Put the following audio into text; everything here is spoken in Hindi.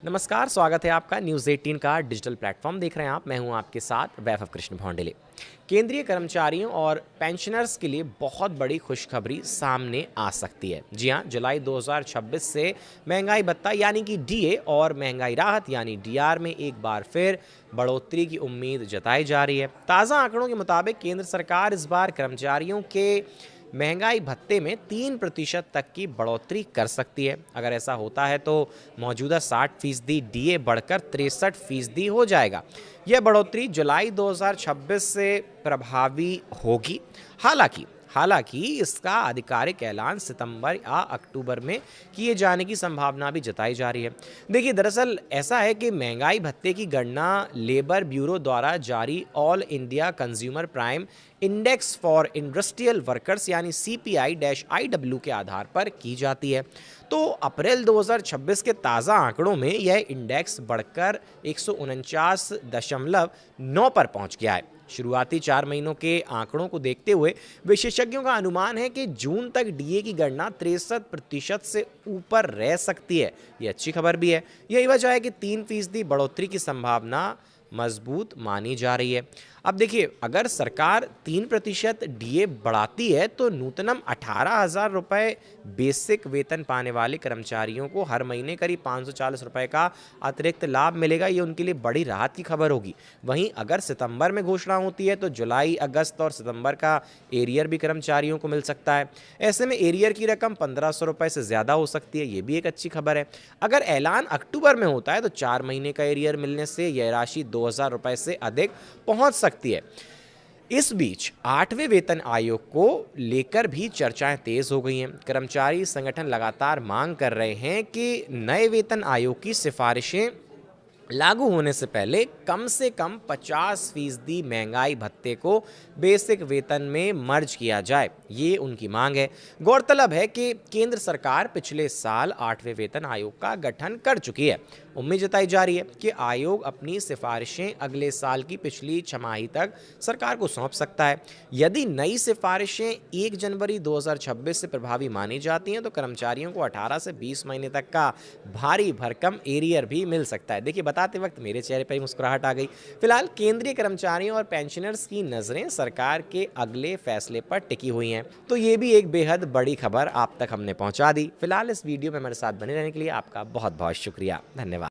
नमस्कार, स्वागत है आपका न्यूज़ 18 का डिजिटल प्लेटफॉर्म देख रहे हैं आप। मैं हूं आपके साथ वैभव कृष्ण भौंडेले। केंद्रीय कर्मचारियों और पेंशनर्स के लिए बहुत बड़ी खुशखबरी सामने आ सकती है। जी हां, जुलाई 2026 से महंगाई भत्ता यानी कि डीए और महंगाई राहत यानी डीआर में एक बार फिर बढ़ोतरी की उम्मीद जताई जा रही है। ताज़ा आंकड़ों के मुताबिक केंद्र सरकार इस बार कर्मचारियों के महंगाई भत्ते में 3% तक की बढ़ोतरी कर सकती है। अगर ऐसा होता है तो मौजूदा 60% डीए बढ़कर 63% हो जाएगा। यह बढ़ोतरी जुलाई 2026 से प्रभावी होगी। हालांकि हालांकि इसका आधिकारिक ऐलान सितंबर या अक्टूबर में किए जाने की संभावना भी जताई जा रही है। देखिए, दरअसल ऐसा है कि महंगाई भत्ते की गणना लेबर ब्यूरो द्वारा जारी all India consumer prime index for industrial workers यानी CPI-IW के आधार पर की जाती है। तो अप्रैल 2026 के ताज़ा आंकड़ों में यह इंडेक्स बढ़कर 149.9 पर पहुंच गया है। शुरुआती 4 महीनों के आंकड़ों को देखते हुए विशेषज्ञों का अनुमान है कि जून तक डीए की गणना 63% से ऊपर रह सकती है। यह अच्छी खबर भी है। यही वजह है कि 3% बढ़ोतरी की संभावना मजबूत मानी जा रही है। अब देखिए, अगर सरकार 3% डीए बढ़ाती है तो नूतनम 18,000 रुपये बेसिक वेतन पाने वाले कर्मचारियों को हर महीने करीब 540 रुपये का अतिरिक्त लाभ मिलेगा। ये उनके लिए बड़ी राहत की खबर होगी। वहीं अगर सितंबर में घोषणा होती है तो जुलाई, अगस्त और सितंबर का एरियर भी कर्मचारियों को मिल सकता है। ऐसे में एरियर की रकम 1,500 रुपये से ज़्यादा हो सकती है। ये भी एक अच्छी खबर है। अगर ऐलान अक्टूबर में होता है तो 4 महीने का एरियर मिलने से यह राशि 2,000 रुपये से अधिक पहुंच सकती है। इस बीच 8वें वेतन आयोग को लेकर भी चर्चाएं तेज हो गई हैं। कर्मचारी संगठन लगातार मांग कर रहे हैं कि नए वेतन आयोग की सिफारिशें लागू होने से पहले कम से कम 50% महंगाई भत्ते को बेसिक वेतन में मर्ज किया जाए। ये उनकी मांग है। गौरतलब है कि केंद्र सरकार पिछले साल 8वें वेतन आयोग का गठन कर चुकी है। उम्मीद जताई जा रही है कि आयोग अपनी सिफारिशें अगले साल की पिछली छमाही तक सरकार को सौंप सकता है। यदि नई सिफारिशें 1 जनवरी 2026 से प्रभावी मानी जाती हैं तो कर्मचारियों को 18 से 20 महीने तक का भारी भरकम एरियर भी मिल सकता है। देखिए, बताते वक्त मेरे चेहरे पर ही मुस्कुराहट आ गई। फिलहाल केंद्रीय कर्मचारियों और पेंशनर्स की नज़रें सरकार के अगले फैसले पर टिकी हुई हैं। तो ये भी एक बेहद बड़ी खबर आप तक हमने पहुंचा दी। फिलहाल इस वीडियो में हमारे साथ बने रहने के लिए आपका बहुत बहुत शुक्रिया। धन्यवाद।